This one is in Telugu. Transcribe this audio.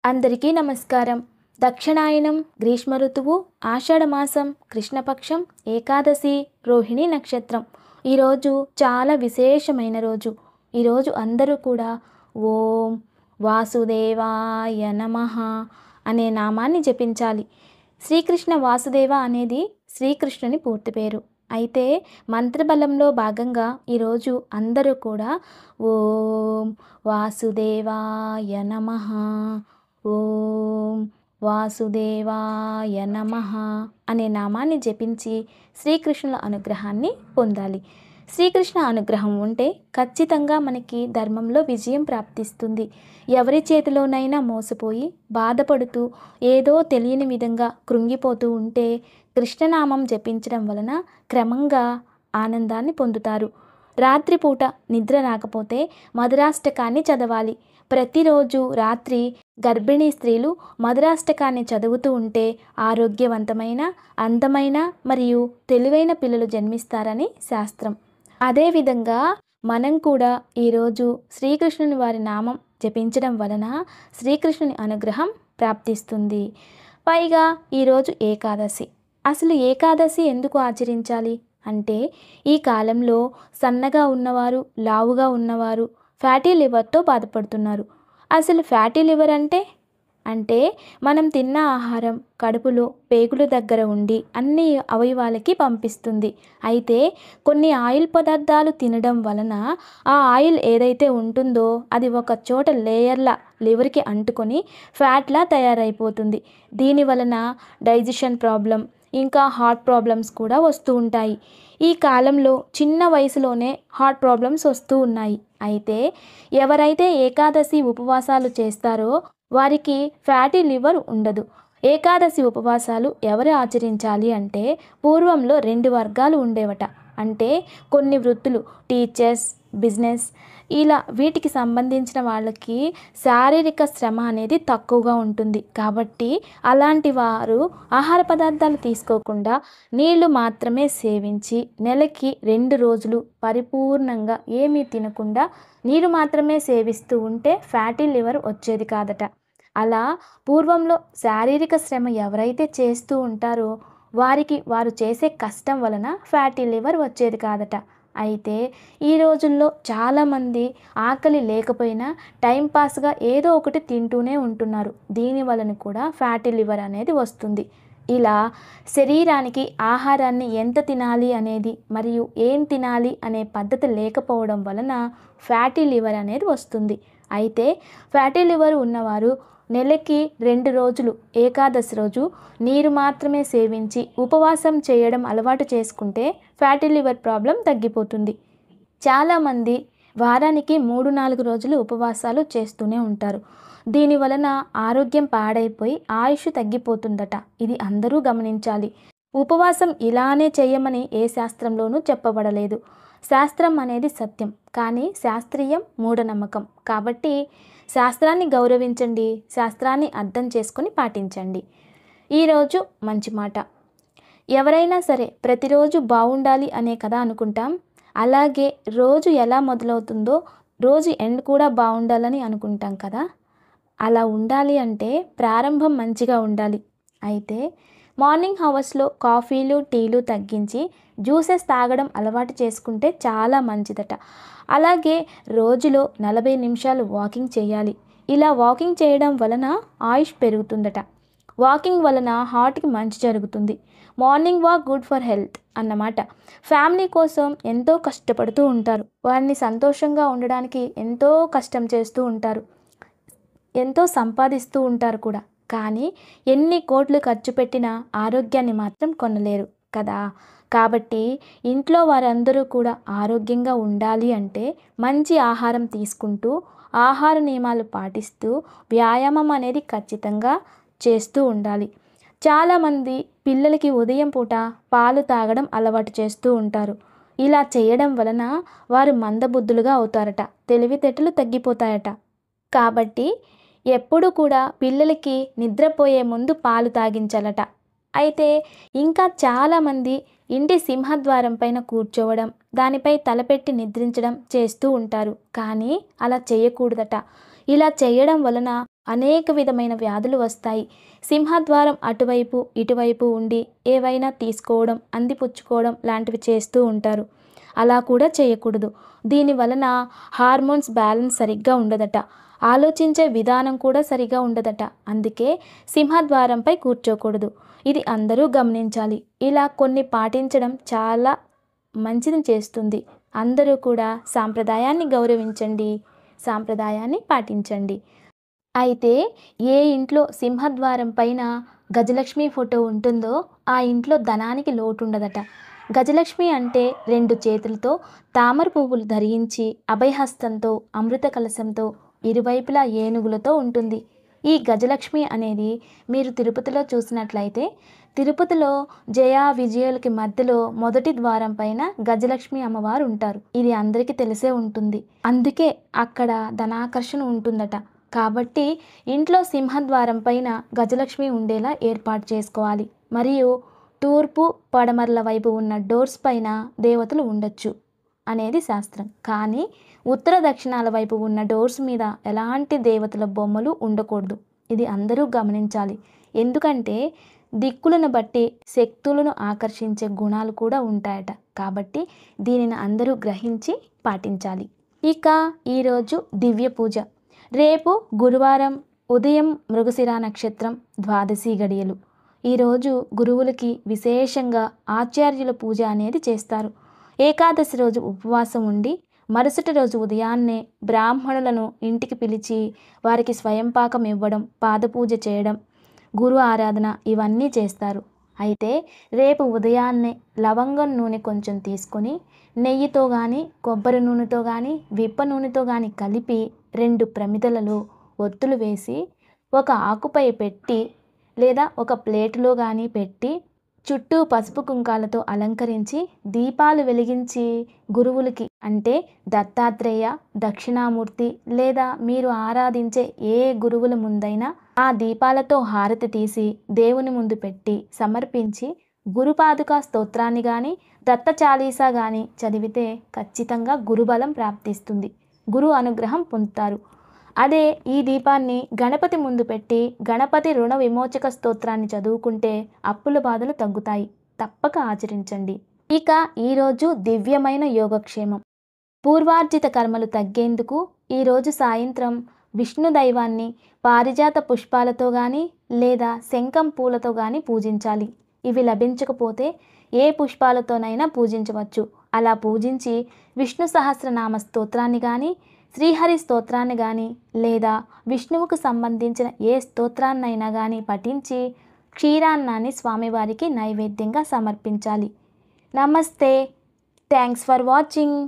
అందరికీ నమస్కారం. దక్షిణాయనం గ్రీష్మ ఋతువు, ఆషాఢమాసం, కృష్ణపక్షం, ఏకాదశి, రోహిణి నక్షత్రం. ఈరోజు చాలా విశేషమైన రోజు. ఈరోజు అందరూ కూడా ఓం వాసుదేవాయ నమః అనే నామాన్ని జపించాలి. శ్రీకృష్ణ వాసుదేవ అనేది శ్రీకృష్ణుని పూర్తి పేరు. అయితే మంత్రబలంలో భాగంగా ఈరోజు అందరూ కూడా ఓం వాసుదేవాయ నమః, ఓం వాసుదేవాయ నమః అనే నామాన్ని జపించి శ్రీకృష్ణుల అనుగ్రహాన్ని పొందాలి. శ్రీకృష్ణ అనుగ్రహం ఉంటే ఖచ్చితంగా మనకి ధర్మంలో విజయం ప్రాప్తిస్తుంది. ఎవరి చేతిలోనైనా మోసపోయి బాధపడుతూ ఏదో తెలియని విధంగా కృంగిపోతూ ఉంటే కృష్ణనామం జపించడం వలన క్రమంగా ఆనందాన్ని పొందుతారు. రాత్రిపూట నిద్ర రాకపోతే మధురాష్టకాన్ని చదవాలి. ప్రతిరోజు రాత్రి గర్భిణీ స్త్రీలు మధురాష్టకాన్ని చదువుతూ ఉంటే ఆరోగ్యవంతమైన, అందమైన మరియు తెలివైన పిల్లలు జన్మిస్తారని శాస్త్రం. అదేవిధంగా మనం కూడా ఈరోజు శ్రీకృష్ణుని వారి నామం జపించడం వలన శ్రీకృష్ణుని అనుగ్రహం ప్రాప్తిస్తుంది. పైగా ఈరోజు ఏకాదశి. అసలు ఏకాదశి ఎందుకు ఆచరించాలి అంటే, ఈ కాలంలో సన్నగా ఉన్నవారు, లావుగా ఉన్నవారు ఫ్యాటీ లివర్తో బాధపడుతున్నారు. అసలు ఫ్యాటీ లివర్ అంటే మనం తిన్న ఆహారం కడుపులో పేగుల దగ్గర ఉండి అన్ని అవయవాలకి పంపిస్తుంది. అయితే కొన్ని ఆయిల్ పదార్థాలు తినడం వలన ఆ ఆయిల్ ఏదైతే ఉంటుందో అది ఒక చోట లేయర్లా లివర్కి అంటుకొని ఫ్యాట్లా తయారైపోతుంది. దీని వలన డైజెషన్ ప్రాబ్లం, ఇంకా హార్ట్ ప్రాబ్లమ్స్ కూడా వస్తూ ఉంటాయి. ఈ కాలంలో చిన్న వయసులోనే హార్ట్ ప్రాబ్లమ్స్ వస్తూ ఉన్నాయి. అయితే ఎవరైతే ఏకాదశి ఉపవాసాలు చేస్తారో వారికి ఫ్యాటీ లివర్ ఉండదు. ఏకాదశి ఉపవాసాలు ఎవరు ఆచరించాలి అంటే, పూర్వంలో 2 వర్గాలు ఉండేవట. అంటే కొన్ని వృత్తులు, టీచర్స్, బిజినెస్, ఇలా వీటికి సంబంధించిన వాళ్ళకి శారీరక శ్రమ అనేది తక్కువగా ఉంటుంది. కాబట్టి అలాంటి వారు ఆహార పదార్థాలు తీసుకోకుండా నీళ్లు మాత్రమే సేవించి నెలకి 2 రోజులు పరిపూర్ణంగా ఏమీ తినకుండా నీరు మాత్రమే సేవిస్తూ ఉంటే ఫ్యాటీ లివర్ వచ్చేది కాదట. అలా పూర్వంలో శారీరక శ్రమ ఎవరైతే చేస్తూ ఉంటారో వారికి వారు చేసే కష్టం వలన ఫ్యాటీ లివర్ వచ్చేది కాదట. అయితే ఈ రోజుల్లో చాలామంది ఆకలి లేకపోయినా టైంపాస్గా ఏదో ఒకటి తింటూనే ఉంటున్నారు. దీని వలన కూడా ఫ్యాటీ లివర్ అనేది వస్తుంది. ఇలా శరీరానికి ఆహారాన్ని ఎంత తినాలి అనేది మరియు ఏం తినాలి అనే పద్ధతి లేకపోవడం వలన ఫ్యాటీ లివర్ అనేది వస్తుంది. అయితే ఫ్యాటీ లివర్ ఉన్నవారు నెలకి 2 రోజులు ఏకాదశి రోజు నీరు మాత్రమే సేవించి ఉపవాసం చేయడం అలవాటు చేసుకుంటే ఫ్యాటీ లివర్ ప్రాబ్లం తగ్గిపోతుంది. చాలామంది వారానికి 3-4 రోజులు ఉపవాసాలు చేస్తూనే ఉంటారు. దీని వలన ఆరోగ్యం పాడైపోయి ఆయుష్ తగ్గిపోతుందట. ఇది అందరూ గమనించాలి. ఉపవాసం ఇలానే చేయమని ఏ శాస్త్రంలోనూ చెప్పబడలేదు. శాస్త్రం అనేది సత్యం, కానీ శాస్త్రీయం మూఢనమ్మకం. కాబట్టి శాస్త్రాన్ని గౌరవించండి, శాస్త్రాన్ని అర్థం చేసుకొని పాటించండి. ఈరోజు మంచి మాట. ఎవరైనా సరే ప్రతిరోజు బాగుండాలి అనే కదా అనుకుంటాం. అలాగే రోజు ఎలా మొదలవుతుందో రోజు ఎండ్ కూడా బాగుండాలని అనుకుంటాం కదా. అలా ఉండాలి అంటే ప్రారంభం మంచిగా ఉండాలి. అయితే మార్నింగ్ హవర్స్లో కాఫీలు, టీలు తగ్గించి జ్యూసెస్ తాగడం అలవాటు చేసుకుంటే చాలా మంచిదట. అలాగే రోజులో 40 నిమిషాలు వాకింగ్ చేయాలి. ఇలా వాకింగ్ చేయడం వలన ఆయుష్ పెరుగుతుందట. వాకింగ్ వలన హార్ట్కి మంచి జరుగుతుంది. Morning walk good for health అన్నమాట. ఫ్యామిలీ కోసం ఎంతో కష్టపడుతూ ఉంటారు. వారిని సంతోషంగా ఉండడానికి ఎంతో కష్టం చేస్తూ ఉంటారు, ఎంతో సంపాదిస్తూ ఉంటారు కూడా. కానీ ఎన్ని కోట్లు ఖర్చు పెట్టినా ఆరోగ్యాన్ని మాత్రం కొనలేరు కదా. కాబట్టి ఇంట్లో వారందరూ కూడా ఆరోగ్యంగా ఉండాలి అంటే మంచి ఆహారం తీసుకుంటూ, ఆహార నియమాలు పాటిస్తూ, వ్యాయామం అనేది ఖచ్చితంగా చేస్తూ ఉండాలి. చాలామంది పిల్లలకి ఉదయం పూట పాలు తాగడం అలవాటు చేస్తూ ఉంటారు. ఇలా చేయడం వలన వారు మందబుద్ధులుగా అవుతారట, తెలివితేటలు తగ్గిపోతాయట. కాబట్టి ఎప్పుడు కూడా పిల్లలకి నిద్రపోయే ముందు పాలు తాగించాలట. అయితే ఇంకా చాలామంది ఇంటి సింహద్వారం పైన కూర్చోవడం, దానిపై తలపెట్టి నిద్రించడం చేస్తూ ఉంటారు. కానీ అలా చేయకూడదట. ఇలా చేయడం వలన అనేక విధమైన వ్యాధులు వస్తాయి. సింహద్వారం అటువైపు ఇటువైపు ఉండి ఏవైనా తీసుకోవడం, అందిపుచ్చుకోవడం లాంటివి చేస్తూ ఉంటారు. అలా కూడా చేయకూడదు. దీని వలన హార్మోన్స్ బ్యాలెన్స్ సరిగ్గా ఉండదట. ఆలోచించే విధానం కూడా సరిగా ఉండదట. అందుకే సింహద్వారంపై కూర్చోకూడదు. ఇది అందరూ గమనించాలి. ఇలా కొన్ని పాటించడం చాలా మంచిని చేస్తుంది. అందరూ కూడా సాంప్రదాయాన్ని గౌరవించండి, సాంప్రదాయాన్ని పాటించండి. అయితే ఏ ఇంట్లో సింహద్వారం పైన గజలక్ష్మి ఫోటో ఉంటుందో ఆ ఇంట్లో ధనానికి లోటు ఉండదట. గజలక్ష్మి అంటే 2 చేతులతో తామర పువ్వులు ధరించి అభయహస్తంతో అమృత కలశంతో ఇరువైపులా ఏనుగులతో ఉంటుంది. ఈ గజలక్ష్మి అనేది మీరు తిరుపతిలో చూసినట్లయితే తిరుపతిలో జయ విజయులకి మధ్యలో మొదటి ద్వారం పైన గజలక్ష్మి అమ్మవారు ఉంటారు. ఇది అందరికీ తెలిసే ఉంటుంది. అందుకే అక్కడ ధనాకర్షణ ఉంటుందట. కాబట్టి ఇంట్లో సింహద్వారం పైన గజలక్ష్మి ఉండేలా ఏర్పాటు చేసుకోవాలి. మరియు తూర్పు పడమరల వైపు ఉన్న డోర్స్ పైన దేవతలు ఉండొచ్చు అనేది శాస్త్రం. కానీ ఉత్తర దక్షిణాల వైపు ఉన్న డోర్స్ మీద ఎలాంటి దేవతల బొమ్మలు ఉండకూడదు. ఇది అందరూ గమనించాలి. ఎందుకంటే దిక్కులను బట్టి శక్తులను ఆకర్షించే గుణాలు కూడా ఉంటాయట. కాబట్టి దీనిని అందరూ గ్రహించి పాటించాలి. ఇక ఈరోజు దివ్య పూజ. రేపు గురువారం ఉదయం మృగశిర నక్షత్రం ద్వాదశి గడియలు. ఈరోజు గురువులకి విశేషంగా ఆచార్యుల పూజ అనేది చేస్తారు. ఏకాదశి రోజు ఉపవాసం ఉండి మరుసటి రోజు ఉదయాన్నే బ్రాహ్మణులను ఇంటికి పిలిచి వారికి స్వయంపాకం ఇవ్వడం, పాదపూజ చేయడం, గురు ఆరాధన ఇవన్నీ చేస్తారు. అయితే రేపు ఉదయాన్నే లవంగం నూనె కొంచెం తీసుకొని నెయ్యితో కానీ కొబ్బరి నూనెతో కానీ విప్ప నూనెతో కానీ కలిపి 2 ప్రమిదలలో ఒత్తులు వేసి ఒక ఆకుపై పెట్టి లేదా ఒక ప్లేటులో కానీ పెట్టి చుట్టూ పసుపు కుంకాలతో అలంకరించి దీపాలు వెలిగించి గురువులకి అంటే దత్తాత్రేయ, దక్షిణామూర్తి లేదా మీరు ఆరాధించే ఏ గురువుల ముందైనా ఆ దీపాలతో హారతి తీసి దేవుని ముందు పెట్టి సమర్పించి గురుపాదుకా స్తోత్రాన్ని కానీ దత్త చాలీసా కానీ చదివితే ఖచ్చితంగా గురుబలం ప్రాప్తిస్తుంది. గురు అనుగ్రహం పొందుతారు. అదే ఈ దీపాన్ని గణపతి ముందు పెట్టి గణపతి రుణ విమోచక స్తోత్రాన్ని చదువుకుంటే అప్పుల బాధలు తగ్గుతాయి. తప్పక ఆచరించండి. ఇక ఈరోజు దివ్యమైన యోగక్షేమం. పూర్వార్జిత కర్మలు తగ్గేందుకు ఈరోజు సాయంత్రం విష్ణు దైవాన్ని పారిజాత పుష్పాలతో కానీ లేదా శంఖం పూలతో కానీ పూజించాలి. ఇవి లభించకపోతే ఏ పుష్పాలతోనైనా పూజించవచ్చు. అలా పూజించి విష్ణు సహస్రనామ స్తోత్రాన్ని కానీ శ్రీహరి స్తోత్రాన్ని కానీ లేదా విష్ణువుకు సంబంధించిన ఏ స్తోత్రాన్నైనా కానీ పఠించి క్షీరాన్నాన్ని స్వామివారికి నైవేద్యంగా సమర్పించాలి. నమస్తే. Thanks for watching.